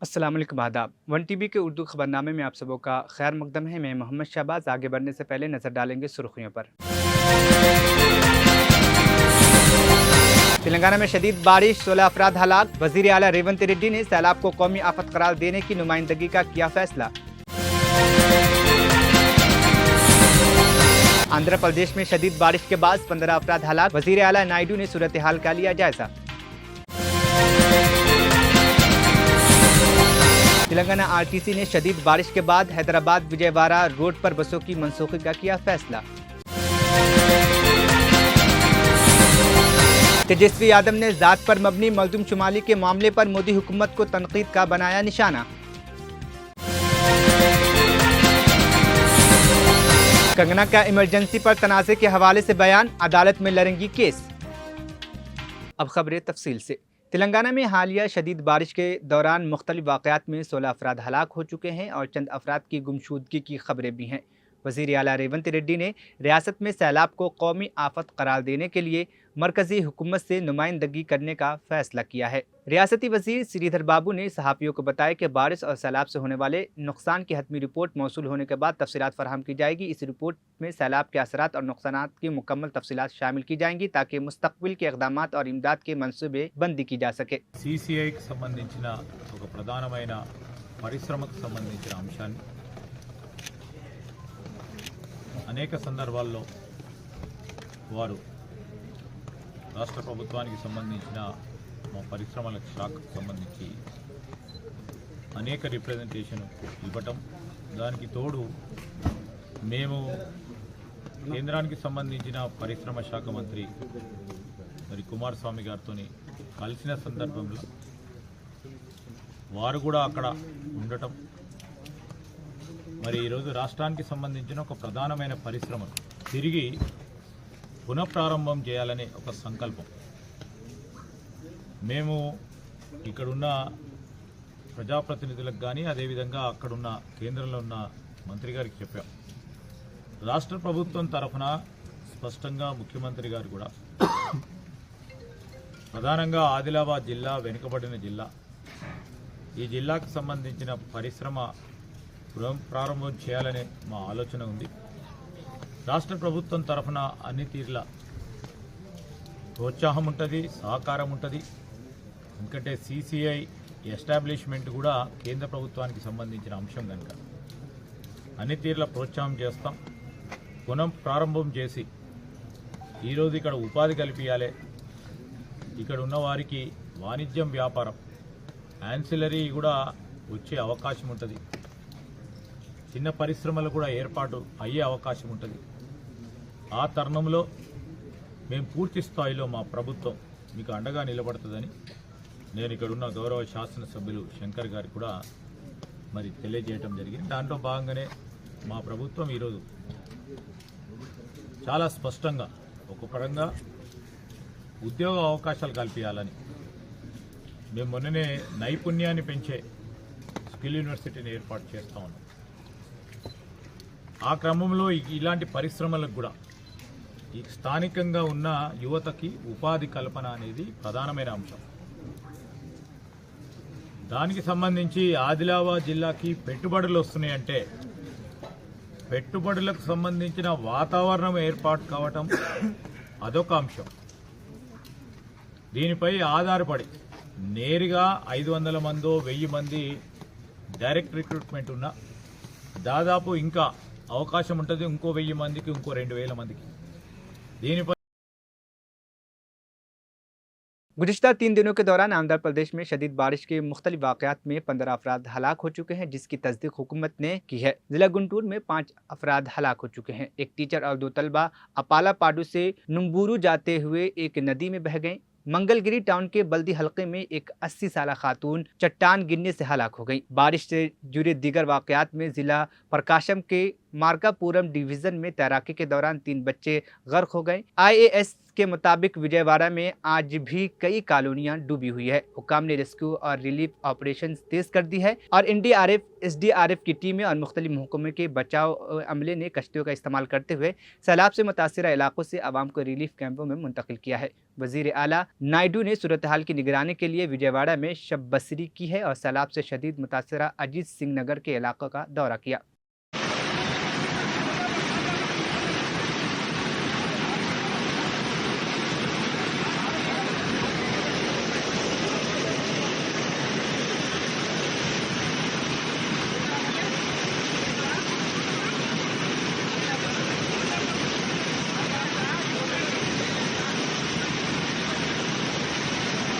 अस्सलाम वालेकुम आदाब। वन टीवी के उर्दू खबरनामे में आप सबों का खैर मकदम है। मैं मोहम्मद शहबाज। आगे बढ़ने से पहले नज़र डालेंगे सुर्खियों पर। तेलंगाना में शदीद बारिश, 16 अफराद हलाक। वज़ीर आला रेवंत रेड्डी ने सैलाब को कौमी आफत करार देने की नुमाइंदगी का किया फैसला। आंध्र प्रदेश में शदीद बारिश के बाद 15 अफराद हलाक। वज़ीर आला नायडू ने सूरत हाल का लिया जायजा। तेलंगाना आरटीसी ने शदीद बारिश के बाद हैदराबाद विजयवाड़ा रोड पर बसों की मनसूखी का किया फैसला। तेजस्वी यादव ने जात पर मबनी मजलूम शुमारी के मामले पर मोदी हुकूमत को तनकीद का बनाया निशाना। कंगना का इमरजेंसी पर तनाज़े के हवाले से बयान, अदालत में लड़ेंगी केस। अब खबरें तफसील से। तेलंगाना में हालिया शदीद बारिश के दौरान मुख्तलिफ वाक़यात में 16 अफराद हलाक हो चुके हैं और चंद अफराद की गुमशुदगी की खबरें भी हैं। वज़ीर आला रेवंत रेड्डी ने रियासत में सैलाब को कौमी आफत करार देने के लिए मरकज़ी हुकूमत से नुमाइंदगी करने का फ़ैसला किया है। रियासती वज़ीर श्रीधर बाबू ने सहाफ़ियों को बताया कि बारिश और सैलाब से होने वाले नुकसान की हतमी रिपोर्ट मौसूल होने के बाद तफसीलात फराहम की जाएगी। इस रिपोर्ट में सैलाब के असरात और नुकसानात की मुकम्मल तफसीलात शामिल की जाएंगी ताकि मुस्तक़बिल के इक़दामात और इमदाद के मनसूबे बंदी की जा सके। CCI की संबंधिंచిన ఒక ప్రధానమైన పరిశ్రమకు సంబంధించిన అంశాన్ని అనేక సందర్భాల్లో వారు రాష్ట్ర ప్రభుత్వానికి సంబంధించిన మా పరిశ్రమల శాఖకు సంబంధించి అనేక రిప్రజెంటేషన్ ఇవ్వటం, దానికి తోడు మేము కేంద్రానికి సంబంధించిన పరిశ్రమ శాఖ మంత్రి మరి కుమారస్వామి గారితో కలిసిన సందర్భంలో వారు కూడా అక్కడ ఉండటం, మరి ఈరోజు రాష్ట్రానికి సంబంధించిన ఒక ప్రధానమైన పరిశ్రమను తిరిగి పునఃప్రారంభం చేయాలనే ఒక సంకల్పం మేము ఇక్కడున్న ప్రజాప్రతినిధులకు కానీ అదేవిధంగా అక్కడున్న కేంద్రంలో ఉన్న మంత్రి గారికి చెప్పాం. రాష్ట్ర ప్రభుత్వం తరఫున స్పష్టంగా ముఖ్యమంత్రి గారు కూడా ప్రధానంగా ఆదిలాబాద్ జిల్లా వెనుకబడిన జిల్లా, ఈ జిల్లాకు సంబంధించిన పరిశ్రమ ప్రారంభం చేయాలనే మా ఆలోచన ఉంది. రాష్ట్ర ప్రభుత్వం తరఫున అన్ని తీర్ల ప్రోత్సాహం ఉంటుంది, సహకారం ఉంటుంది. ఎందుకంటే CCI ఎస్టాబ్లిష్మెంట్ కూడా కేంద్ర ప్రభుత్వానికి సంబంధించిన అంశం కనుక అన్ని తీర్ల ప్రోత్సాహం చేస్తాం. పునః ప్రారంభం చేసి ఈరోజు ఇక్కడ ఉపాధి కల్పించాలి. ఇక్కడ ఉన్న వారికి వాణిజ్యం, వ్యాపారం, యాన్సిలరీ కూడా వచ్చే అవకాశం ఉంటుంది. చిన్న పరిశ్రమలు కూడా ఏర్పాటు అయ్యే అవకాశం ఉంటుంది. ఆ తరుణంలో మేము పూర్తి స్థాయిలో మా ప్రభుత్వం మీకు అండగా నిలబడుతుందని నేను ఇక్కడ ఉన్న గౌరవ శాసనసభ్యులు శంకర్ గారికి కూడా మరి తెలియజేయడం జరిగింది. దాంట్లో భాగంగానే మా ప్రభుత్వం ఈరోజు చాలా స్పష్టంగా ఒక పరంగా ఉద్యోగ అవకాశాలు కల్పించాలని మేము మొన్ననే నైపుణ్యాన్ని పెంచే స్కిల్ యూనివర్సిటీని ఏర్పాటు చేస్తా ఉన్నాం. ఆ క్రమంలో ఇలాంటి పరిశ్రమలకు కూడా ఈ స్థానికంగా ఉన్న యువతకి ఉపాధి కల్పన అనేది ప్రధానమైన అంశం. దానికి సంబంధించి ఆదిలాబాద్ జిల్లాకి పెట్టుబడులు వస్తున్నాయంటే పెట్టుబడులకు సంబంధించిన వాతావరణం ఏర్పాటు కావటం అదొక అంశం. దీనిపై ఆధారపడి నేరుగా 500 మందో 1000 మంది డైరెక్ట్ రిక్రూట్మెంట్ ఉన్న దాదాపు ఇంకా అవకాశం ఉంటుంది. ఇంకో 1000 మందికి, ఇంకో 2000 మందికి. దీనిపై गुज़िश्ता 3 दिनों के दौरान आंध्र प्रदेश में शदीद बारिश के मुख्तलिफ वाक़यात में 15 अफराद हलाक हो चुके हैं, जिसकी तस्दीक हुकूमत ने की है। जिला गुंटूर में 5 अफराद हलाक हो चुके हैं। एक टीचर और 2 तलबा अपाला पाडू से नुम्बुरू जाते हुए एक नदी में बह गए। मंगलगिरी टाउन के बल्दी हलके में एक 80 साला खातून चट्टान गिरने से हलाक हो गई। बारिश से जुड़े दीगर वाक़यात में जिला प्रकाशम के मार्कापुरम डिवीजन में तैराकी के दौरान 3 बच्चे गर्क हो गए। आईएएस के मुताबिक विजयवाड़ा में आज भी कई कॉलोनियां डूबी हुई है। हुकाम ने रेस्क्यू और रिलीफ ऑपरेशन तेज कर दी है और एनडीआरएफ, एसडीआरएफ की टीमें और मुख्तलिफ महकमों के बचाव अमले ने कश्तियों का इस्तेमाल करते हुए सैलाब से मुतासरा इलाकों से आवाम को रिलीफ कैंपों में मुंतकिल किया है। वजीर आला नायडू ने सूरत हाल की निगरानी के लिए विजयवाड़ा में शब बसरी की है और सैलाब से शदीद मुतासरा अजीत सिंह नगर के इलाकों का दौरा किया।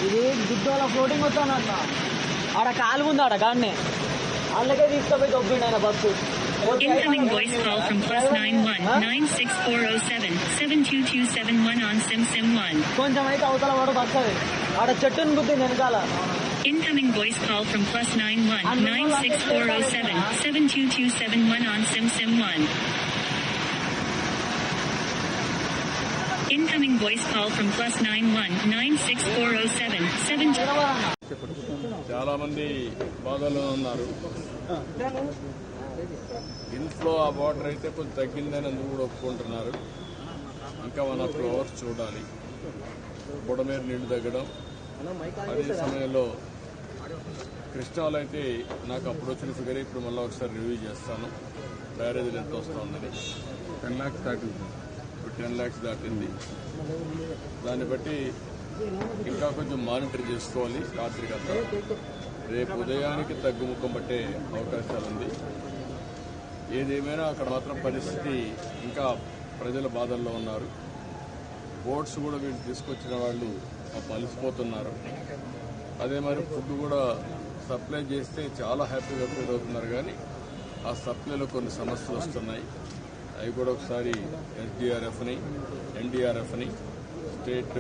ఇది గుడ్డోల ఫ్లోటింగ్ వస్తానన్న ఆడ కాలు ఉంది ఆడ గాడినే వాళ్ళకే తీసుకుపోయి దొబ్బిండు ఆయన bus. Incoming voice call from +91-964077-72271 on SIM1. కొంచెం అయితే అవతల వరకు వస్తుంది ఆడ చెట్టుని గుద్దింది వెనకాల. Incoming voice call from +91-964077-72271 on SIM1. Incoming voice call from +91-964077-72271. చాలా మంది బాధల్లో ఉన్నారు. ఇన్ఫ్లో ఆ వాటర్ అయితే కొంచెం తగ్గిందని అందుకు కూడా ఒప్పుకుంటున్నారు. ఇంకా 1 అవర్స్ చూడాలి బుడమేరు నీళ్లు తగ్గడం. అదే సమయంలో కృష్ణాలో అయితే నాకు అప్పుడు వచ్చిన ఫిగర్ ఇప్పుడు మళ్ళీ ఒకసారి రివ్యూ చేస్తాను. బ్యారేజ్ ఎంత వస్తుందని 10 lakhs దాటింది. ఇప్పుడు 10 lakhs దాటింది. దాన్ని బట్టి ఇంకా కొంచెం మానిటర్ చేసుకోవాలి. రాత్రికంతా రేపు ఉదయానికి తగ్గుముఖం పట్టే అవకాశాలుంది. ఏదేమైనా అక్కడ మాత్రం పరిస్థితి ఇంకా ప్రజల బాధల్లో ఉన్నారు. బోట్స్ కూడా వీళ్ళు తీసుకొచ్చిన వాళ్ళు అలసిపోతున్నారు. అదే మరి ఫుడ్ కూడా సప్లై చేస్తే చాలా హ్యాపీగా ఫీల్ అవుతున్నారు. కానీ ఆ సప్లైలో కొన్ని సమస్యలు వస్తున్నాయి. అవి కూడా ఒకసారి ఎస్డీఆర్ఎఫ్ని, ఎన్డీఆర్ఎఫ్ని, స్టేట్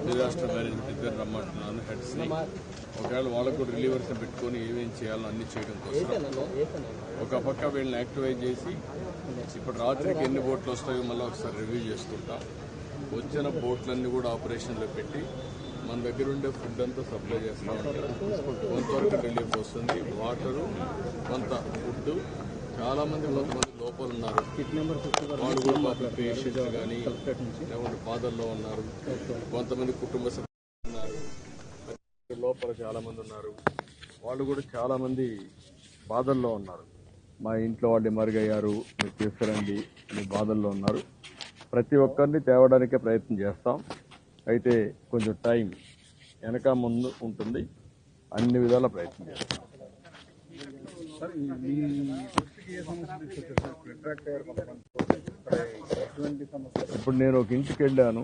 డిజాస్టర్ మేనేజ్మెంట్ ఇద్దరు రమ్మంటున్నాను హెడ్స్ని. ఒకవేళ వాళ్ళకు కూడా రిలీవర్స్ని పెట్టుకొని ఏమేం చేయాలో అన్ని చేయడం కోసం ఒక పక్క వీళ్ళని యాక్టివేట్ చేసి ఇప్పుడు రాత్రికి ఎన్ని బోట్లు వస్తాయో మళ్ళీ ఒకసారి రివ్యూ చేసుకుంటాం. వచ్చిన బోట్లన్నీ కూడా ఆపరేషన్లో పెట్టి మన దగ్గర ఉండే ఫుడ్ అంతా సప్లై చేస్తూ ఉంటారు. కొంతవరకు రిలీఫ్ వస్తుంది. వాటరు, కొంత ఫుడ్. చాలా మంది కొంతమంది లోపల ఉన్నారు. వాళ్ళు కూడా పాప పేషెంట్స్ కానీ లేకుంటే బాధల్లో ఉన్నారు. కొంతమంది కుటుంబ సభ్యులు ఉన్నారు. లోపల చాలా మంది ఉన్నారు. వాళ్ళు కూడా చాలా మంది బాధల్లో ఉన్నారు. మా ఇంట్లో వాళ్ళు మరుగయ్యారు, మీరు తీసుకురండి అని బాధల్లో ఉన్నారు. ప్రతి ఒక్కరిని తేవడానికే ప్రయత్నం చేస్తాం. అయితే కొంచెం టైం వెనక ముందు ఉంటుంది. అన్ని విధాల ప్రయత్నం చేస్తాం. ఇప్పుడు నేను ఒక ఇంటికి వెళ్ళాను.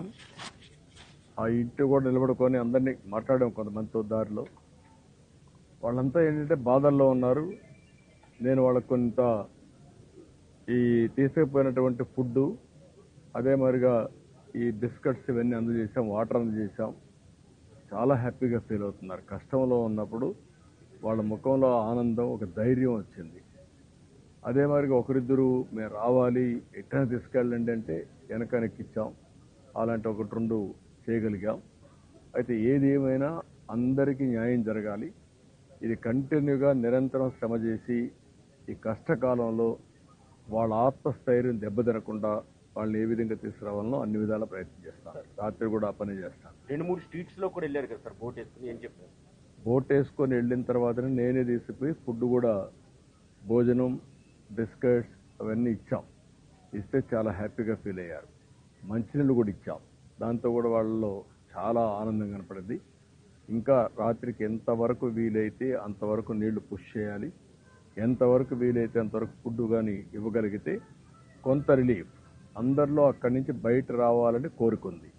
ఆ ఇంటి కూడా నిలబడుకొని అందరినీ మాట్లాడాం కొంతమందితో దారిలో. వాళ్ళంతా ఏంటంటే బాధల్లో ఉన్నారు. నేను వాళ్ళకు కొంత ఈ తీసుకుపోయినటువంటి ఫుడ్, అదే మరిగా ఈ బిస్కెట్స్ ఇవన్నీ అందజేసాం, వాటర్ అందజేసాం. చాలా హ్యాపీగా ఫీల్ అవుతున్నారు. కష్టంలో ఉన్నప్పుడు వాళ్ళ ముఖంలో ఆనందం, ఒక ధైర్యం వచ్చింది. అదే మరిగా ఒకరిద్దరు మేము రావాలి, ఎట్లా తీసుకెళ్ళండి అంటే వెనకనెక్కిచ్చాం. అలాంటి 1-2 చేయగలిగాం. అయితే ఏది ఏమైనా అందరికీ న్యాయం జరగాలి. ఇది కంటిన్యూగా నిరంతరం శ్రమ చేసి ఈ కష్టకాలంలో వాళ్ళ ఆత్మస్థైర్యం దెబ్బతినకుండా వాళ్ళని ఏ విధంగా తీసుకురావాలనో అన్ని విధాల ప్రయత్నం చేస్తాను. రాత్రి కూడా ఆ పని చేస్తాను. 2-3 స్ట్రీట్స్ లో కూడా వెళ్ళారు కదా సార్ బోట్ వేసుకుని, ఏం చెప్పారు? బోట్ వేసుకొని వెళ్ళిన తర్వాతనే నేనే తీసుకుపోయి ఫుడ్ కూడా, భోజనం, బిస్కెట్స్ అవన్నీ ఇచ్చాం. ఇస్తే చాలా హ్యాపీగా ఫీల్ అయ్యారు. మంచినీళ్ళు కూడా ఇచ్చాం. దాంతో కూడా వాళ్ళలో చాలా ఆనందం కనపడింది. ఇంకా రాత్రికి ఎంతవరకు వీలైతే అంతవరకు నీళ్లు పుష్ చేయాలి. ఎంతవరకు వీలైతే అంతవరకు ఫుడ్ కానీ ఇవ్వగలిగితే కొంత రిలీఫ్. అందరిలో అక్కడి నుంచి బయట రావాలని కోరుకుంది.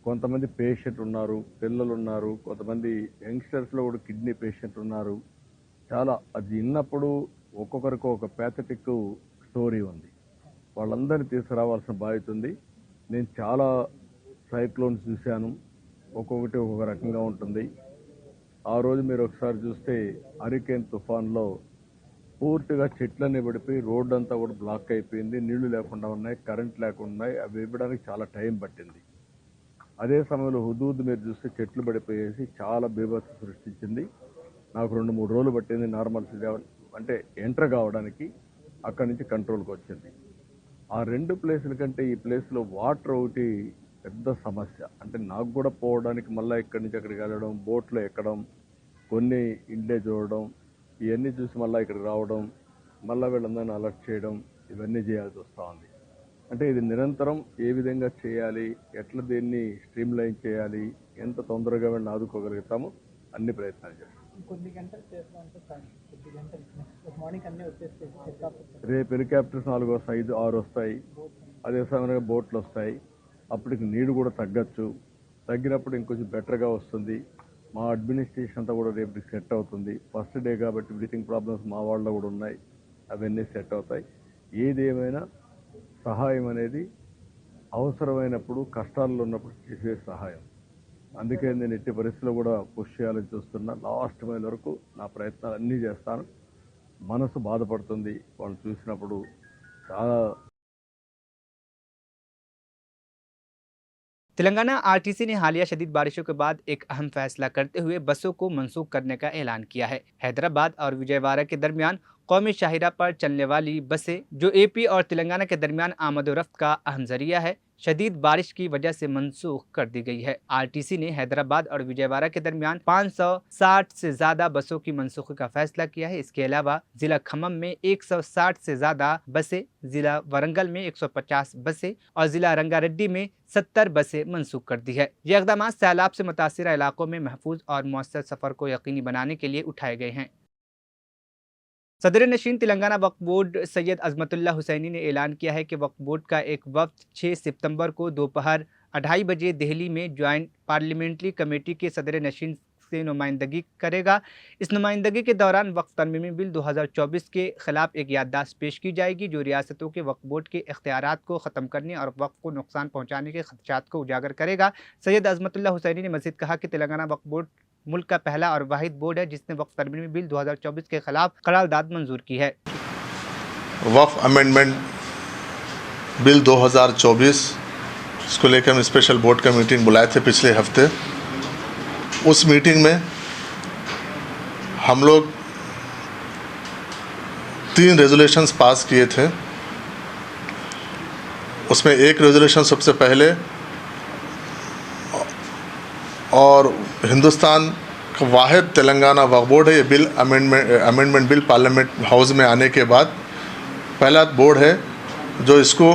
కొంతమంది పేషెంట్ ఉన్నారు, పిల్లలు ఉన్నారు, కొంతమంది యంగ్స్టర్స్లో కూడా కిడ్నీ పేషెంట్ ఉన్నారు. చాలా అది విన్నప్పుడు ఒక్కొక్కరికి ఒక ప్యాథటిక్ స్టోరీ ఉంది. వాళ్ళందరినీ తీసుకురావాల్సిన బాధ్యత ఉంది. నేను చాలా సైక్లోన్స్ చూశాను. ఒక్కొక్కటి ఒక్కొక్క రకంగా ఉంటుంది. ఆ రోజు మీరు ఒకసారి చూస్తే హరికేన్ తుఫాన్లో పూర్తిగా చెట్లన్నీ పడిపోయి రోడ్డు అంతా కూడా బ్లాక్ అయిపోయింది. నీళ్లు లేకుండా ఉన్నాయి, కరెంట్ లేకుండా ఉన్నాయి. అవి ఇవ్వడానికి చాలా టైం పట్టింది. అదే సమయంలో హుదూద్ మీరు చూస్తే చెట్లు పడిపోయేసి చాలా బీభత్సం సృష్టించింది. నాకు 2-3 రోజులు పట్టింది నార్మల్ అంటే ఎంటర్ కావడానికి. అక్కడి నుంచి కంట్రోల్కి వచ్చింది. ఆ 2 ప్లేసుల కంటే ఈ ప్లేస్లో వాటర్ ఒకటి పెద్ద సమస్య. అంటే నాకు కూడా పోవడానికి మళ్ళీ ఇక్కడి నుంచి అక్కడికి వెళ్ళడం, బోట్లో ఎక్కడం, కొన్ని ఇండ్లే చూడడం, ఇవన్నీ చూసి మళ్ళీ ఇక్కడికి రావడం, మళ్ళీ వీళ్ళందరినీ అలర్ట్ చేయడం, ఇవన్నీ చేయాల్సి వస్తూ ఉంది. అంటే ఇది నిరంతరం ఏ విధంగా చేయాలి, ఎట్లా దీన్ని స్ట్రీమ్ లైన్ చేయాలి, ఎంత తొందరగా వీళ్ళని ఆదుకోగలుగుతామో అన్ని ప్రయత్నాలు చేస్తాం. కొన్ని గంటలు చేస్తాం సార్, కొద్ది గంటలు మార్నింగ్ అన్నీ వచ్చేస్తాయి. రేపు హెలికాప్టర్స్ 4 వస్తాయి, 5, 6 వస్తాయి. అదే సమయంలో బోట్లు వస్తాయి. అప్పటికి నీరు కూడా తగ్గచ్చు. తగ్గినప్పుడు ఇంకొంచెం బెటర్గా వస్తుంది. మా అడ్మినిస్ట్రేషన్ అంతా కూడా రేపు సెట్ అవుతుంది. ఫస్ట్ డే కాబట్టి బ్రీతింగ్ ప్రాబ్లమ్స్ మా వాళ్ళలో కూడా ఉన్నాయి. అవన్నీ సెట్ అవుతాయి. ఏది ఏమైనా సహాయం అనేది అవసరమైనప్పుడు, కష్టాల్లో ఉన్నప్పుడు చేసే సహాయం. అందుకే నేను ఎట్టి పరిస్థితుల్లో కూడా పుష్ చేయాలని చూస్తున్నా. లాస్ట్ మైల్ వరకు నా ప్రయత్నాలు అన్నీ చేస్తాను. మనసు బాధపడుతుంది వాళ్ళని చూసినప్పుడు. చాలా तेलंगाना आरटीसी ने हालिया शदीद बारिशों के बाद एक अहम फैसला करते हुए बसों को मनसूख करने का ऐलान किया है। हैदराबाद और विजयवाड़ा के दरमियान कौमी शाहिरा पर चलने वाली बसें, जो एपी और तेलंगाना के दरमियान आमद-ओ-रफ्त का अहम जरिया है, शदीद बारिश की वजह से मनसूख कर दी गई है। आरटीसी ने हैदराबाद और विजयवाड़ा के दरमियान 560 से ज्यादा बसों की मनसूखी का फैसला किया है। इसके अलावा जिला खम्मम में 160 से ज्यादा बसें, जिला वरंगल में 150 बसें और जिला रंगारेड्डी में 70 बसें मनसूख कर दी है। ये इक़दाम सैलाब से मुतासिर इलाकों में महफूज और मौसर सफर को यकीनी बनाने के लिए उठाए गए हैं। सदर नशीन तेलंगाना वक्फ बोर्ड सैयद अजमतुल्लाह हुसैनी ने ऐलान किया है कि वक्फ बोर्ड का एक वफ्द 6 सितंबर को दोपहर 2:30 बजे दिल्ली में ज्वाइंट पार्लियामेंट्री कमेटी के सदर नशीन से नुमाइंदगी करेगा। इस नुमाइंदगी के दौरान वक्फ तरमीमी बिल 2024 के खिलाफ एक याददाश्त पेश की जाएगी, जो रियासतों के वक्फ बोर्ड के इख्तियारात को ख़त्म करने और वक्फ को नुकसान पहुँचाने के खदशात को उजागर करेगा। सैयद अजमतुल्लाह हुसैनी ने मज़ीद कहा कि तेलंगाना वक्फ बोर्ड मुल्क का पहला और वाहिद बोर्ड है जिसने वक्फ तरमीमी बिल 2024 के खिलाफ करारदाद मंजूर की है। वक्फ अमेंडमेंट बिल 2024 इसको लेकर हम स्पेशल बोर्ड का मीटिंग बुलाए थे पिछले हफ्ते। उस मीटिंग में हम लोग 3 रेजोल्यूशंस पास किए थे। उसमें एक रेजोल्यूशन सबसे पहले और हिंदुस्तान का वाहिद तेलंगाना वक्फ बोर्ड है। ये bill amendment bill parliament house में आने के बाद पहला बोर्ड है जो इसको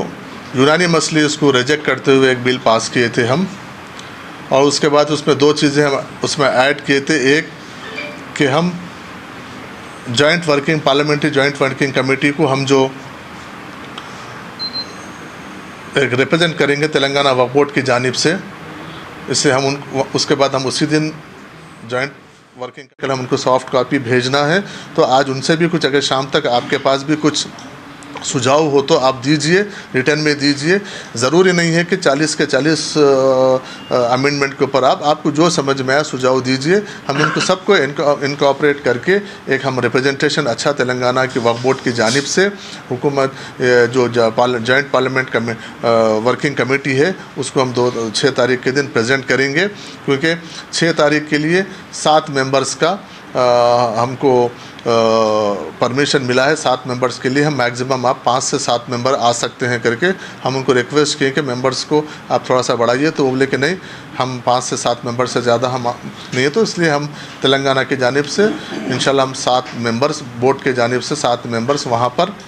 यूनानिमसली इसको रिजेक्ट करते हुए एक बिल पास किए थे हम। और उसके बाद उसमें 2 चीज़ें हम उसमें ऐड किए थे। एक कि हम पार्लियामेंट्री जॉइंट वर्किंग कमेटी को हम जो एक रिप्रेजेंट करेंगे तेलंगाना वक्फ बोर्ड की जानिब से, इससे हम उसके बाद हम उसी दिन जॉइंट वर्किंग के लिए हम उनको सॉफ्ट कॉपी भेजना है। तो आज उनसे भी कुछ, अगर शाम तक आपके पास भी कुछ सुझाव हो तो आप दीजिए, रिटर्न में दीजिए। ज़रूरी नहीं है कि 40 के 40 अमेंडमेंट के ऊपर आपको जो समझ में आया सुझाव दीजिए। हम इनको सबको इनकॉर्पोरेट करके एक हम रिप्रेजेंटेशन अच्छा तेलंगाना की वक्फ बोर्ड की जानिब से हुकूमत जो जॉइंट पार्लियामेंट वर्किंग कमेटी है उसको हम 6 तारीख के दिन प्रेजेंट करेंगे, क्योंकि 6 तारीख के लिए 7 मेंबर्स का हमको परमिशन मिला है। 7 मेंबर्स के लिए हम मैक्सिमम आप 5 से 7 मेंबर आ सकते हैं करके हम उनको रिक्वेस्ट किए कि मेंबर्स को आप थोड़ा सा बढ़ाइए। तो वो बोले कि नहीं, हम 5 से 7 मेंबर से ज़्यादा हम नहीं है। तो इसलिए हम तेलंगाना की जानिब से इंशाल्लाह हम 7 मेंबर्स, बोर्ड के जानिब से 7 मेंबर्स वहाँ पर।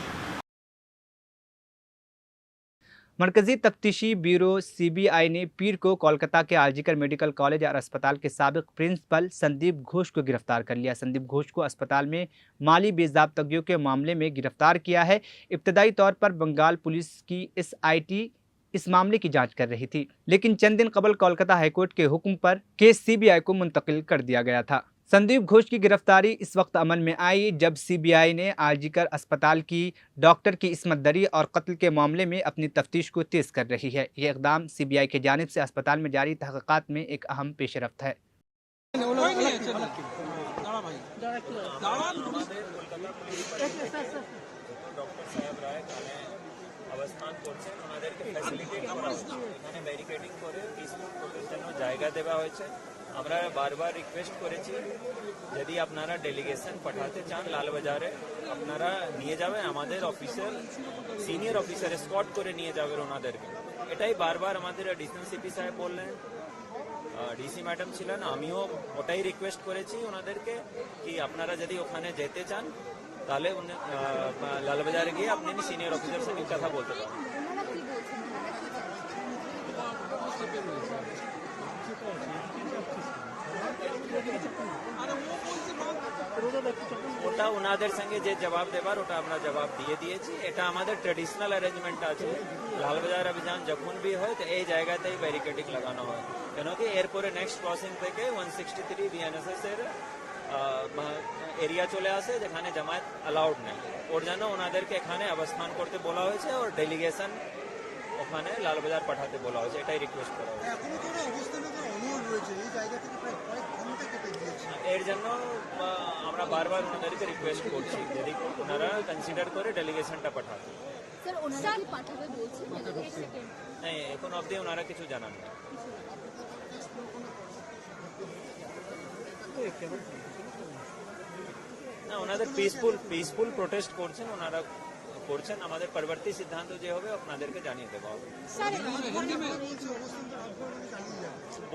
मरकज़ी तफ्तीशी ब्यूरो CBI ने पीर को कोलकाता के आरजीकर मेडिकल कॉलेज और अस्पताल के साबिक प्रिंसिपल संदीप घोष को गिरफ्तार कर लिया। संदीप घोष को अस्पताल में माली बेज़ाब्तगियों के मामले में गिरफ्तार किया है। इब्तदाई तौर पर बंगाल पुलिस की SIT इस मामले की जांच कर रही थी, लेकिन चंद दिन कबल कोलकाता हाईकोर्ट के हुक्म पर केस CBI को मुंतकिल कर दिया गया था। संदीप घोष की गिरफ्तारी इस वक्त अमल में आई जब CBI ने आरजीकर अस्पताल की डॉक्टर की इस्मत दरी और कत्ल के मामले में अपनी तफ्तीश को तेज कर रही है। यह इक़दाम CBI की जानिब से अस्पताल में जारी तहक़ीक़ात में एक अहम पेशरफ्त है। কলকাতা পুলিশ ডক্টর সাহেব রায় এখানে অবস্থান করছেন, ওনাদেরকে ফ্যাসিলিটেট করা হচ্ছে, এখানে ব্যারিকেডিং করে পিসফুল প্রোটেস্টের জন্য জায়গা দেওয়া হয়েছে। আমরা বারবার রিকোয়েস্ট করেছি যদি আপনারা ডেলিগেশন পাঠাতে চান লালবাজারে আপনারা নিয়ে যাবেন, আমাদের অফিসার সিনিয়র অফিসার স্কট করে নিয়ে যাবেন ওনাদেরকে। এটাই বারবার আমাদের এডিশনাল সিপি সাহেব বললেন, ডিসি ম্যাডাম ছিলেন, আমিও ওটাই রিকোয়েস্ট করেছি ওনাদেরকে কি আপনারা যদি ওখানে যেতে চান তাহলে লালবাজারে গিয়ে আপনি সিনিয়র অফিসার সঙ্গে কথা বলতে পারেন। ওটা ওনাদের সঙ্গে যে জবাব দেবার ওটা আমরা জবাব দিয়ে দিয়েছি। এটা আমাদের ট্রেডিশনাল অ্যারেঞ্জমেন্ট আছে, লালবাজার অভিযান যখন বি হয় তো এই জায়গাতেই ব্যারিকেডিং লাগানো হয়, কেন কি এরপরে নেক্সট ক্রসিং থেকে 163 বিএনএসএস এর এরিয়া চলে আসে যেখানে জামায়াত অ্যালাউড নেই, ওর জন্য ওনাদেরকে এখানে অবস্থান করতে বলা হয়েছে और ডেলিগেশন ওখানে লালবাজার পাঠাতে বলা হয়েছে, এটাই রিকোয়েস্ট করা হয়েছে। এর জন্য আমরা বারবার ওনাদেরকে রিকোয়েস্ট করছি যদি ওনারা কনসিডার করে ডেলিগেশনটা পাঠাতে। नहीं এখন অবধি ওনারা কিছু জানান না। না ওনাদের পিসফুল প্রোটেস্ট করছেন, ওনারা করছেন, আমাদের পরবর্তী সিদ্ধান্ত যে হবে আপনাদেরকে জানিয়ে দেওয়া হবে।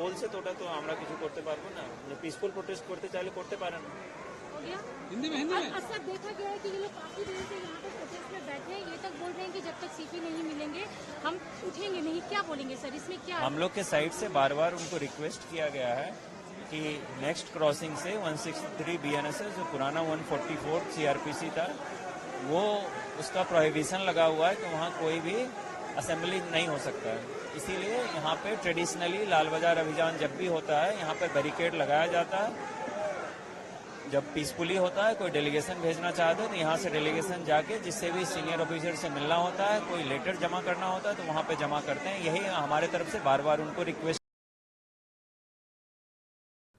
বলছে তো ওটা তো আমরা কিছু করতে পারবো না, পিসফুল প্রোটেস্ট করতে চাইলে করতে পারেন। अच्छा देखा गया है कि ये लोग काफी देर से यहाँ पे प्रोटेस्ट में बैठे हैं, ये तक बोल रहे हैं कि जब तक सीपी नहीं मिलेंगे हम उठेंगे नहीं। क्या बोलेंगे सर इसमें क्या? हम लोग के साइड से बार बार उनको रिक्वेस्ट किया गया है कि नेक्स्ट क्रॉसिंग से 163 बीएनएसएस जो पुराना 144 सीआरपीसी था वो उसका प्रोहिबिशन लगा हुआ है कि वहाँ कोई भी असेंबली नहीं हो सकता है, इसीलिए यहाँ पे ट्रेडिशनली लालबाजार अभियान जब भी होता है यहाँ पे बैरिकेड लगाया जाता है। जब पीसफुली होता है कोई डेलीगेशन भेजना चाहते हैं तो यहाँ से डेलीगेशन जाके जिससे भी सीनियर ऑफिसर से मिलना होता है, कोई लेटर जमा करना होता है तो वहाँ पे जमा करते हैं। यही हमारे तरफ से बार बार उनको रिक्वेस्ट।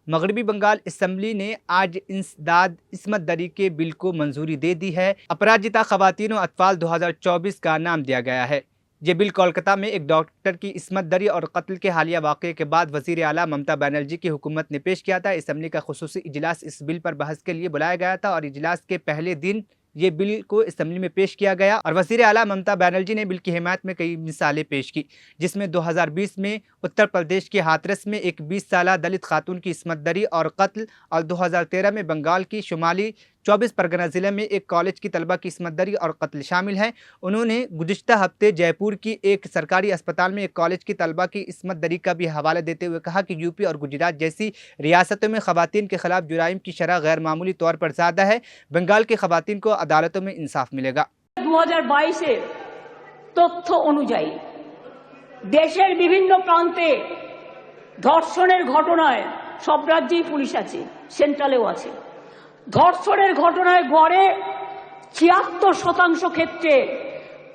मगरबी बंगाल असेंबली ने आज इंसदाद इस्मत दरी के बिल को मंजूरी दे दी है। अपराजिता खवातीन और अतफाल 2024 का नाम दिया गया है। ये बिल कोलकाता में एक डॉक्टर की इस्मत दरी और कत्ल के हालिया वाक़े के बाद वज़ीर आला ममता बनर्जी की हुकूमत ने पेश किया था। असेंबली का खुसूसी इजलास इस बिल पर बहस के लिए बुलाया गया था और इजलास के पहले दिन ये बिल को असेंबली में पेश किया गया और वज़ीर आला ममता बनर्जी ने बिल की हिमायत में कई मिसालें पेश की, जिसमें 2020 में उत्तर प्रदेश के हाथरस में एक 20 साला दलित खातून की इस्मत दरी और कत्ल और 2013 में बंगाल की शुमाली 24 परगना ज़िले में एक कॉलेज की तलबा की इस्मत दरी और कत्ल शामिल है। उन्होंने गुज़िश्ता हफ्ते जयपुर की एक सरकारी अस्पताल में एक कॉलेज की तलबा की इस्मत दरी का भी हवाला देते हुए कहा कि यूपी और गुजरात जैसी रियासतों में ख़वातीन के ख़िलाफ़ जुराइम की शरह गैर मामूली तौर पर ज़्यादा है। बंगाल की ख़वातीन को अदालतों में इंसाफ मिलेगा। 2022 তথ্য অনুযায়ী দেশের বিভিন্ন প্রান্তে ধর্ষণের ঘটনায় সব রাজ্যেই পুলিশ আছে, সেন্ট্রালেও আছে। ধর্ষণের ঘটনায় গড়ে ৭৬% ক্ষেত্রে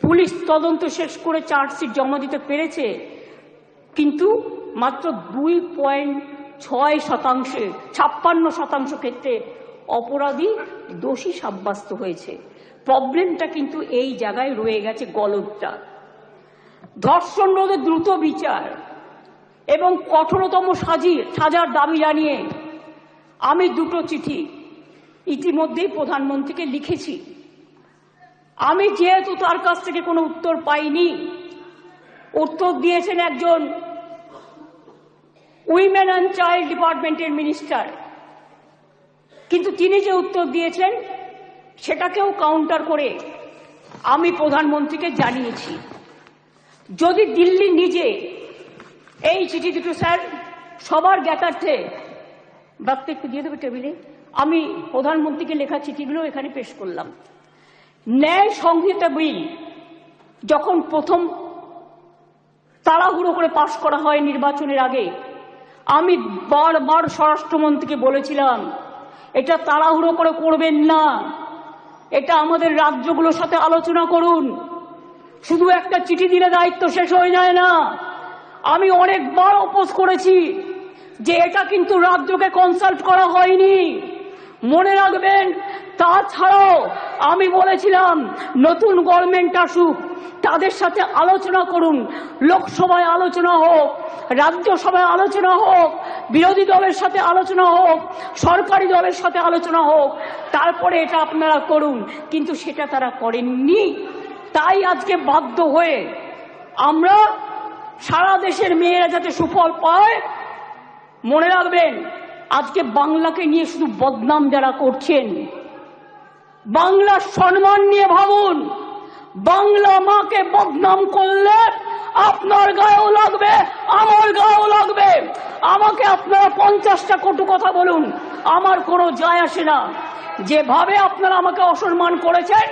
পুলিশ তদন্ত শেষ করে চার্জশিট জমা দিতে পেরেছে, কিন্তু মাত্র 2.6% 56% ক্ষেত্রে অপরাধী দোষী সাব্যস্ত হয়েছে। প্রবলেমটা কিন্তু এই জায়গায় রয়ে গেছে, গলদটা। ধর্ষণ রোধে দ্রুত বিচার এবং কঠোরতম সাজার দাবি জানিয়ে আমি দুটো চিঠি ইতিমধ্যেই প্রধানমন্ত্রীকে লিখেছি। আমি যেহেতু তার কাছ থেকে কোনো উত্তর পাইনি, উত্তর দিয়েছেন একজন উইমেন অ্যান্ড চাইল্ড ডিপার্টমেন্টের মিনিস্টার, কিন্তু তিনি যে উত্তর দিয়েছেন সেটাকেও কাউন্টার করে আমি প্রধানমন্ত্রীকে জানিয়েছি। যদি দিল্লি নিজে এই চিঠি দুটো, স্যার সবার জ্ঞাতার্থে বাক্যে একটু দিয়ে দেবে টেবিলে, আমি প্রধানমন্ত্রীকে লেখা চিঠিগুলো এখানে পেশ করলাম। ন্যায় সংহিতা বিল যখন প্রথম তাড়াহুড়ো করে পাশ করা হয় নির্বাচনের আগে, আমি বারবার স্বরাষ্ট্রমন্ত্রীকে বলেছিলাম এটা তাড়াহুড়ো করে করবেন না, এটা আমাদের রাজ্যগুলোর সাথে আলোচনা করুন, শুধু একটা চিঠি দিলে দায়িত্ব শেষ হয়ে যায় না। আমি অনেকবার অপোজ করেছি যে এটা কিন্তু রাজ্যকে কনসাল্ট করা হয়নি, মনে রাখবেন, তাছাড়াও আমি বলেছিলাম নতুন গভর্নমেন্ট আসুক, তাদের সাথে আলোচনা করুন, লোকসভায় আলোচনা হোক, রাজ্যসভায় আলোচনা হোক, বিরোধী দলের সাথে আলোচনা হোক, সরকারি দলের সাথে আলোচনা হোক, তারপরে এটা আপনারা করুন। কিন্তু সেটা তারা করেননি। তাই আজকে বাধ্য হয়ে আমরা সারা দেশের মেয়েরা যাতে সুফল পায়, মনে রাখবেন আজকে বাংলাকে নিয়ে শুধু বদনাম যারা করছেন, বাংলার সম্মান নিয়ে ভাবুন। বাংলা মাকে বদনাম করলে আপনার গায়েও লাগবে, আমার গায়েও লাগবে। আমাকে আপনারা 50টা কটু কথা বলুন, আমার কোনো যায় আসে না। যেভাবে আপনারা আমাকে অসম্মান করেছেন,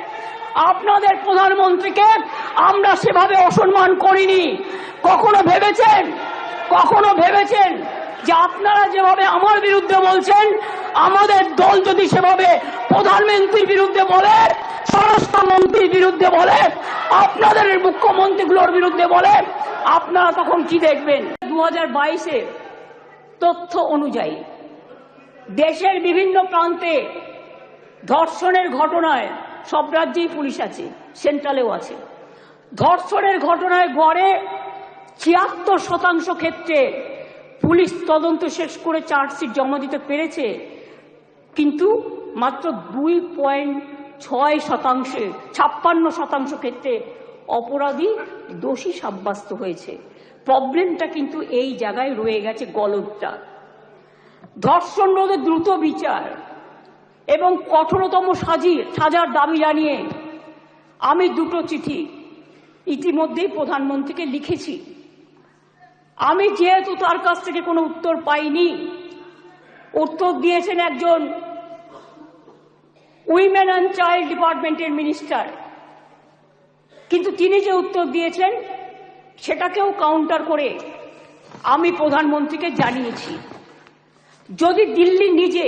আপনাদের প্রধানমন্ত্রীকে আমরা সেভাবে অসম্মান করিনি। কখনো ভেবেছেন যে আপনারা যেভাবে আমার বিরুদ্ধে বলছেন, আমাদের দল যদি সেভাবে প্রধানমন্ত্রীর বিরুদ্ধে বলে, স্বরাষ্ট্রমন্ত্রীর বিরুদ্ধে বলে, আপনাদের মুখ্যমন্ত্রীগুলোর বিরুদ্ধে বলে, আপনারা তখন কি দেখবেন? 2022-এ তথ্য অনুযায়ী দেশের বিভিন্ন প্রান্তে ধর্ষণের ঘটনায়, সব রাজ্যেই পুলিশ আছে, সেন্ট্রালেও আছে, ধর্ষণের ঘটনায় গড়ে 76% ক্ষেত্রে পুলিশ তদন্ত শেষ করে চার্জশিট জমা দিতে পেরেছে। কিন্তু মাত্র 2.6% 56% ক্ষেত্রে অপরাধী দোষী সাব্যস্ত হয়েছে। প্রবলেমটা কিন্তু এই জায়গায় রয়ে গেছে, গলদটা। ধর্ষণ রোধে দ্রুত বিচার এবং কঠোরতম সাজার দাবি জানিয়ে আমি 2টো চিঠি ইতিমধ্যেই প্রধানমন্ত্রীকে লিখেছি। আমি যেহেতু তার কাছ থেকে কোনো উত্তর পাইনি, উত্তর দিয়েছেন একজন উইমেন অ্যান্ড চাইল্ড ডিপার্টমেন্টের মিনিস্টার, কিন্তু তিনি যে উত্তর দিয়েছেন সেটাকেও কাউন্টার করে আমি প্রধানমন্ত্রীকে জানিয়েছি। যদি দিল্লি নিজে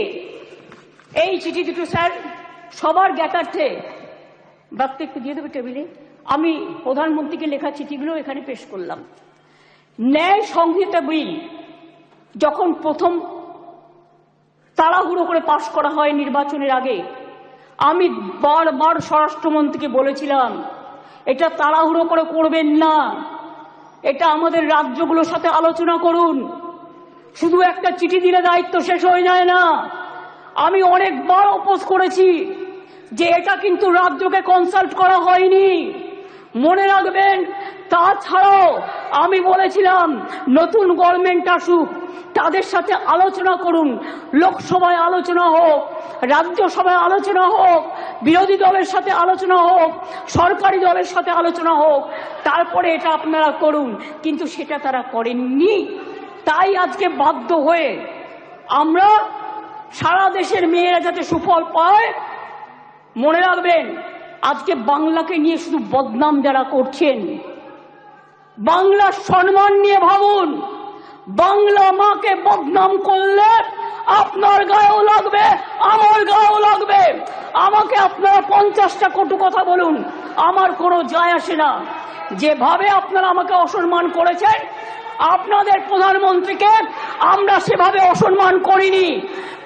এই চিঠি দুটো, স্যার সবার জ্ঞাতার্থে বাক্য একটু দিয়ে দেবে টেবিলে, আমি প্রধানমন্ত্রীকে লেখা চিঠিগুলো এখানে পেশ করলাম। ন্যায় সংহিতা বিল যখন প্রথম তাড়াহুড়ো করে পাশ করা হয় নির্বাচনের আগে, আমি বারবার স্বরাষ্ট্রমন্ত্রীকে বলেছিলাম এটা তাড়াহুড়ো করে করবেন না, এটা আমাদের রাজ্যগুলোর সাথে আলোচনা করুন। শুধু একটা চিঠি দিলে দায়িত্ব শেষ হয়ে যায় না। আমি অনেকবার অপোজ করেছি যে এটা কিন্তু রাজ্যকে কনসাল্ট করা হয়নি। মনে রাখবেন, তাছাড়াও আমি বলেছিলাম নতুন গভর্নমেন্ট আসুক, তাদের সাথে আলোচনা করুন, লোকসভায় আলোচনা হোক, রাজ্যসভায় আলোচনা হোক, বিরোধী দলের সাথে আলোচনা হোক, সরকারি দলের সাথে আলোচনা হোক, তারপরে এটা আপনারা করুন। কিন্তু সেটা তারা করেননি। তাই আজকে বাধ্য হয়ে আমরা সারা দেশের মেয়েরা যাতে সুফল পায়, মনে রাখবেন আজকে বাংলাকে নিয়ে শুধু বদনাম যারা করছেন, বাংলার সম্মান নিয়ে ভাবুন। বাংলা মাকে বদনাম করলে আপনার গায়েও লাগবে, আমার গায়েও লাগবে। আমাকে আপনারা 50টা কটু কথা বলুন, আমার কোনো যায় আসে না। যেভাবে আপনারা আমাকে অসম্মান করেছেন, আপনাদের প্রধানমন্ত্রীকে আমরা সেভাবে অসম্মান করিনি।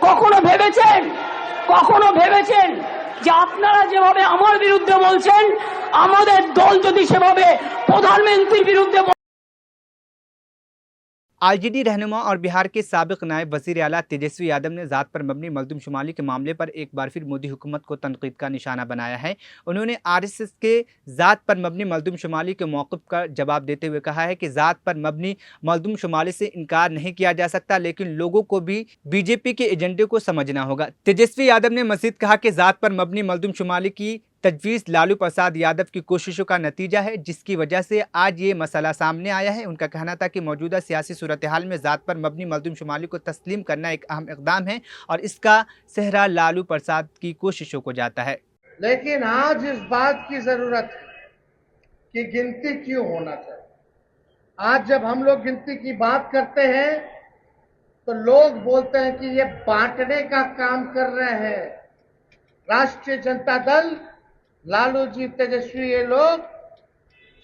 কখনো ভেবেছেন যে আপনারা যেভাবে আমার বিরুদ্ধে বলছেন, আমাদের দল যদি সেভাবে প্রধানমন্ত্রীর বিরুদ্ধে। आरजेडी रहनुमा और बिहार के साबिक नायब वजीर आला तेजस्वी यादव ने ज़ात पर मबनी मरदमशुमारी के मामले पर एक बार फिर मोदी हुकूमत को तनकीद का निशाना बनाया है। उन्होंने आरएसएस के ज़ात पर मबनी मरदमशुमारी के मौक़िफ़ का जवाब देते हुए कहा है कि ज़ात पर मबनी मरदमशुमारी से इनकार नहीं किया जा सकता, लेकिन लोगों को भी बीजेपी के एजेंडे को समझना होगा। तेजस्वी यादव ने मज़ीद कहा कि ज़ात पर मबनी मरदमशुमारी की तजवीज़ लालू प्रसाद यादव की कोशिशों का नतीजा है, जिसकी वजह से आज ये मसला सामने आया है। उनका कहना था कि मौजूदा सियासी सूरत हाल में ज़ात पर मबनी मरदमशुमारी को तस्लीम करना एक अहम इक़दाम है और इसका सेहरा लालू प्रसाद की कोशिशों को जाता है। लेकिन आज इस बात की ज़रूरत है कि गिनती क्यों होना चाहिए। आज जब हम लोग गिनती की बात करते हैं तो लोग बोलते हैं कि ये बांटने का काम कर रहे हैं। राष्ट्रीय जनता दल, लालू जी, तेजस्वी, ये लोग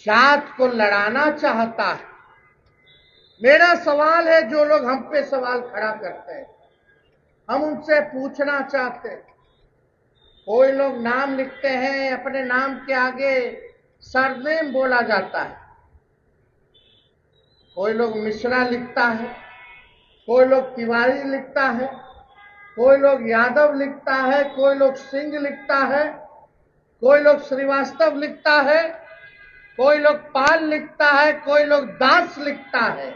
जात को लड़ाना चाहता है। मेरा सवाल है, जो लोग हम पे सवाल खड़ा करते हैं हम उनसे पूछना चाहते हैं। कोई लोग नाम लिखते हैं, अपने नाम के आगे सरनेम बोला जाता है, कोई लोग मिश्रा लिखता है, कोई लोग तिवारी लिखता है, कोई लोग यादव लिखता है, कोई लोग सिंह लिखता है, कोई लोग श्रीवास्तव लिखता है, कोई लोग पाल लिखता है, कोई लोग दास लिखता है,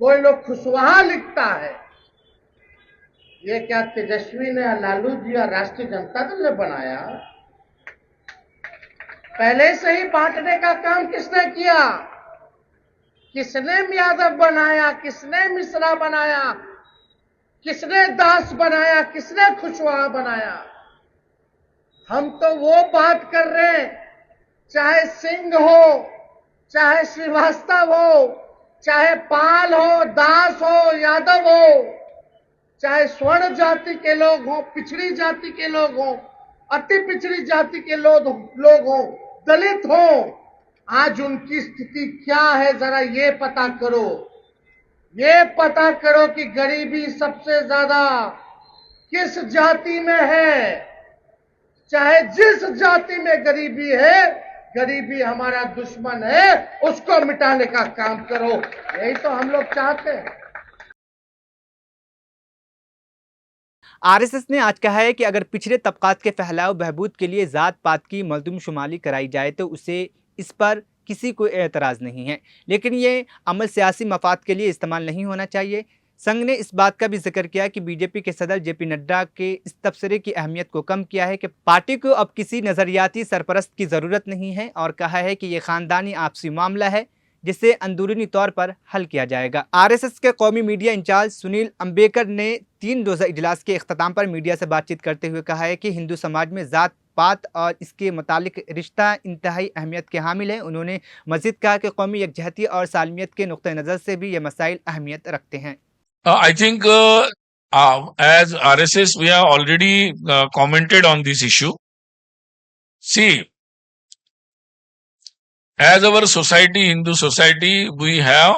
कोई लोग खुशवाहा लिखता है। ये क्या तेजस्वी ने, लालू जी और राष्ट्रीय जनता दल ने बनाया? पहले से ही बांटने का काम किसने किया? किसने यादव बनाया, किसने मिश्रा बनाया, किसने दास बनाया, किसने खुशवाहा बनाया? हम तो वो बात कर रहे हैं, चाहे सिंह हो, चाहे श्रीवास्तव हो, चाहे पाल हो, दास हो, यादव हो, चाहे स्वर्ण जाति के लोग हों, पिछड़ी जाति के लोग हों, अति पिछड़ी जाति के लोग हों, दलित हों, आज उनकी स्थिति क्या है जरा ये पता करो। ये पता करो कि गरीबी सबसे ज्यादा किस जाति में है। चाहे जिस जाति में गरीबी है, गरीबी हमारा दुश्मन है, उसको मिटाने का काम करो। यही तो हम लोग चाहते हैं। आरएसएस ने आज कहा है कि अगर पिछड़े तबकात के फैलाव बहबूद के लिए जात पात की मर्दमशुमारी कराई जाए तो उसे इस पर किसी को एतराज़ नहीं है, लेकिन ये अमल सियासी मफाद के लिए इस्तेमाल नहीं होना चाहिए। संघ ने इस बात का भी जिक्र किया कि बीजेपी के सदर जेपी नड्डा के इस तबसरे की अहमियत को कम किया है कि पार्टी को अब किसी नज़रियाती सरपरस्त की ज़रूरत नहीं है और कहा है कि ये ख़ानदानी आपसी मामला है जिसे अंदरूनी तौर पर हल किया जाएगा। आरएसएस के कौमी मीडिया इंचार्ज सुनील अम्बेकर ने 3 रोज़ा इजलास के अख्ताम पर मीडिया से बातचीत करते हुए कहा है कि हिंदू समाज में ज़ात पात और इसके मुतालिक रिश्ता इंतहाई अहमियत के हामिल है। उन्होंने मज़ीद कहा कि कौमी यकजहती और सालमियत के नुक्ते नज़र से भी ये मसाइल अहमियत रखते हैं। I think as RSS we have already commented on this issue. See, as our society, Hindu society, we have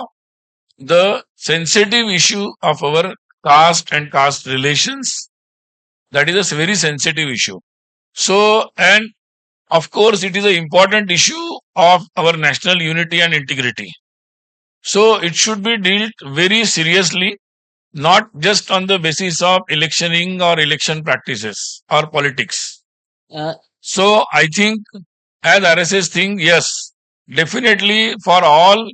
the sensitive issue of our caste and caste relations. That is a very sensitive issue. So, and of course, it is an important issue of our national unity and integrity. So, it should be dealt very seriously, not just on the basis of electioning or election practices or politics. So, I think as RSS think, yes, definitely for all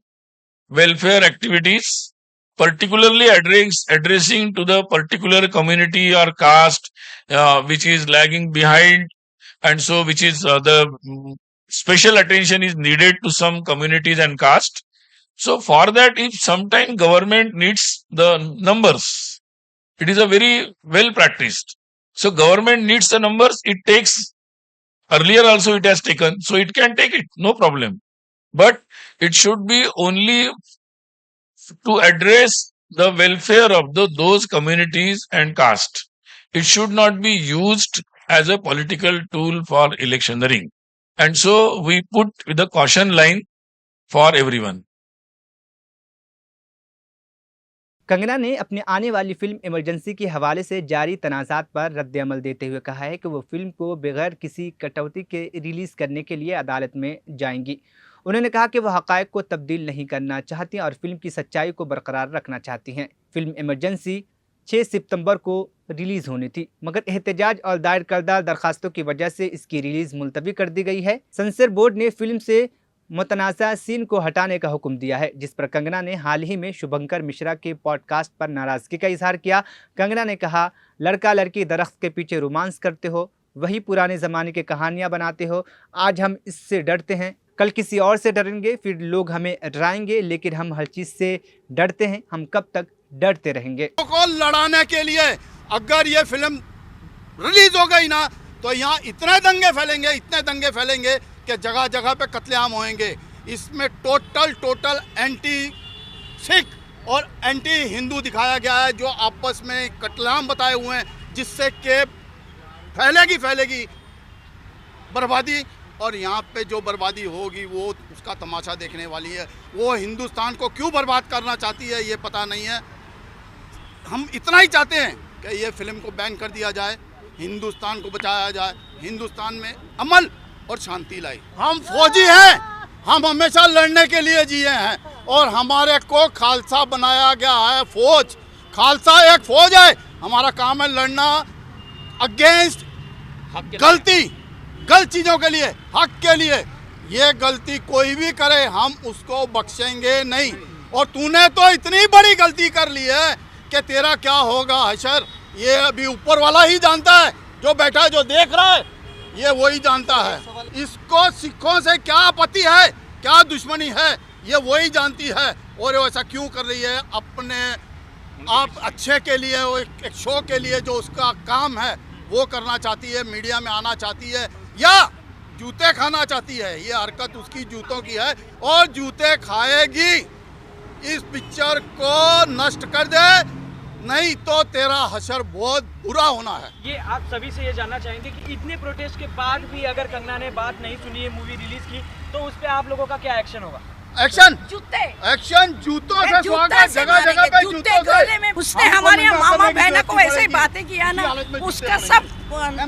welfare activities, particularly addressing to the particular community or caste which is lagging behind, and so which is the special attention is needed to some communities and caste. So for that, if sometime government needs the numbers, it is a very well practiced. So government needs the numbers, it takes, earlier also it has taken, so it can take it, no problem. But it should be only to address the welfare of those communities and caste. It should not be used as a political tool for electioneering. And so we put the caution line for everyone. Kangana ने अपनी आने वाली film emergency के हवाले से जारी तनाज़ात पर रद्द-ए-अमल देते हुए कहा है कि वो फिल्म को बगैर किसी कटौती के रिलीज़ करने के लिए अदालत में जाएंगी। उन्होंने कहा कि वो हक़ाइक़ को तब्दील नहीं करना चाहती और फिल्म की सच्चाई को बरकरार रखना चाहती हैं। फिल्म इमरजेंसी 6 सितंबर को रिलीज़ होनी थी, मगर एहतजाज और दायर करदा दरखास्तों की वजह से इसकी रिलीज़ मुलतवी कर दी गई है। सेंसर बोर्ड ने फिल्म से मुतनाज़ा सीन को हटाने का हुक्म दिया है, जिस पर कंगना ने हाल ही में शुभंकर मिश्रा के पॉडकास्ट पर नाराज़गी का इजहार किया। कंगना ने कहा, लड़का लड़की दरख्त के पीछे रोमांस करते हो, वही पुराने ज़माने की कहानियाँ बनाते हो। आज हम इससे डरते हैं, कल किसी और से डरेंगे, फिर लोग हमें डराएंगे, लेकिन हम हर चीज़ से डरते हैं। हम कब तक डरते रहेंगे? को लड़ाने के लिए अगर ये फिल्म रिलीज हो गई ना, तो यहाँ इतने दंगे फैलेंगे कि जगह जगह पे कत्लेआम होंगे। इसमें टोटल एंटी सिख और एंटी हिंदू दिखाया गया है, जो आपस में कत्लेआम बताए हुए हैं, जिससे कि फैलेगी बर्बादी। और यहाँ पे जो बर्बादी होगी वो उसका तमाशा देखने वाली है। वो हिंदुस्तान को क्यों बर्बाद करना चाहती है ये पता नहीं है। हम इतना ही चाहते हैं कि ये फिल्म को बैन कर दिया जाए, हिंदुस्तान को बचाया जाए, हिंदुस्तान में अमन और शांति लाई। हम फौजी हैं, हम हमेशा लड़ने के लिए जिए हैं और हमारे को खालसा बनाया गया है। फौज, खालसा एक फौज है, हमारा काम है लड़ना अगेंस्ट गलत चीज़ों के लिए, हक के लिए। ये गलती कोई भी करे हम उसको बख्शेंगे नहीं। और तूने तो इतनी बड़ी गलती कर ली है कि तेरा क्या होगा हशर, ये अभी ऊपर वाला ही जानता है, जो बैठा है, जो देख रहा है, ये वही जानता है। इसको सिखों से क्या आपत्ति है, क्या दुश्मनी है, ये वही जानती है। और वो ऐसा क्यों कर रही है, अपने आप अच्छे के लिए, वो एक शो के लिए जो उसका काम है वो करना चाहती है, मीडिया में आना चाहती है या जूते खाना चाहती है। ये हरकत उसकी जूतों की है और जूते खाएगी। इस पिक्चर को नष्ट कर दे, नहीं तो तेरा हशर बहुत बुरा होना है। ये आप सभी से ये जानना चाहेंगे कि इतने प्रोटेस्ट के बाद भी अगर कंगना ने बात नहीं सुनी है मूवी रिलीज की, तो उस पे आप लोगों का क्या एक्शन होगा? एक्शन, जूते, एक्शन, जूतों से स्वागत, जगह जगह पे जूतों से। उसने हमारे मामा बहना को ऐसे ही बातें किया ना, उसका सब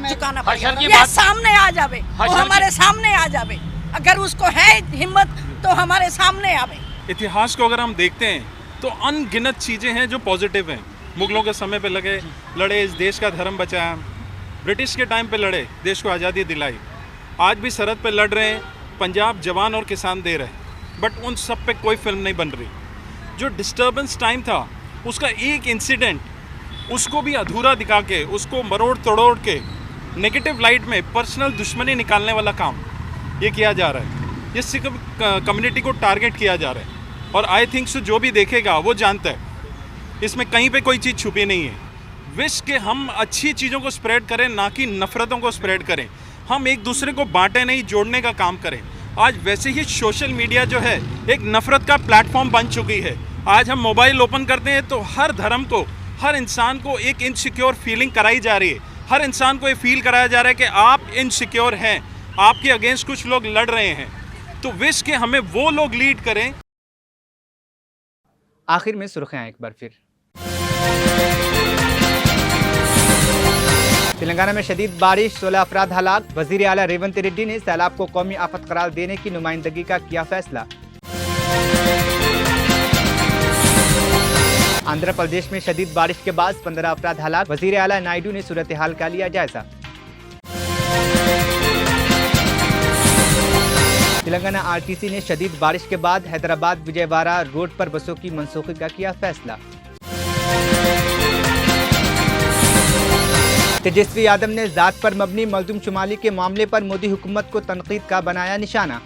झुकाना पड़ेगा। ये सामने आ जावे, वो हमारे सामने आ जावे, अगर उसको है हिम्मत तो हमारे सामने आवे। इतिहास को अगर हम देखते हैं तो अनगिनत चीज़ें हैं जो पॉजिटिव हैं। मुगलों के समय पे लड़े, इस देश का धर्म बचाया, ब्रिटिश के टाइम पे लड़े, देश को आज़ादी दिलाई, आज भी सरहद पे लड़ रहे हैं, पंजाब जवान और किसान दे रहे हैं, बट उन सब पे कोई फिल्म नहीं बन रही। जो डिस्टर्बेंस टाइम था उसका एक इंसिडेंट, उसको भी अधूरा दिखा के, उसको मरोड़ तोड़ोड़ के नेगेटिव लाइट में पर्सनल दुश्मनी निकालने वाला काम ये किया जा रहा है। ये सिख कम्युनिटी को टारगेट किया जा रहा है और आई थिंक सो जो भी देखेगा वो जानता है इसमें कहीं पे कोई चीज़ छुपी नहीं है। विश के हम अच्छी चीज़ों को स्प्रेड करें, ना कि नफ़रतों को स्प्रेड करें। हम एक दूसरे को बांटे नहीं, जोड़ने का काम करें। आज वैसे ही सोशल मीडिया जो है एक नफ़रत का प्लेटफॉर्म बन चुकी है। आज हम मोबाइल ओपन करते हैं तो हर धर्म को, हर इंसान को एक इनसिक्योर फीलिंग कराई जा रही है। हर इंसान को ये फील कराया जा रहा है कि आप इनसिक्योर हैं, आपके अगेंस्ट कुछ लोग लड़ रहे हैं। तो विश के हमें वो लोग लीड करें। आखिर में सुर्खियां एक बार फिर। तेलंगाना में शदीद बारिश, 16 अफराद हलाक। वजीर आला रेवंत रेड्डी ने सैलाब को कौमी आफत करार देने की नुमाइंदगी का किया फैसला। आंध्र प्रदेश में शदीद बारिश के बाद 15 अफराद हलाक। वजीर आला नायडू ने सूरत हाल का लिया जायजा। तेलंगाना आरटीसी ने शदीद बारिश के बाद हैदराबाद विजयवाड़ा रोड पर बसों की मनसूखी का किया फैसला। तेजस्वी यादव ने जात पर मबनी मजलूम शुमाली के मामले पर मोदी हुकूमत को तनकीद का बनाया निशाना।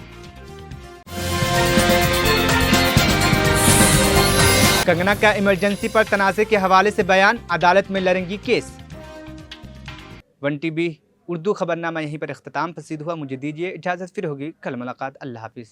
कंगना का इमरजेंसी पर तनाज़े के हवाले से बयान, अदालत में लड़ेंगी केस। 1 TB उर्दू खबरनामा यहीं पर इख्तिताम पसीद हुआ। मुझे दीजिए इजाज़त, फिर होगी कल मुलाकात। अल्लाह हाफिज़।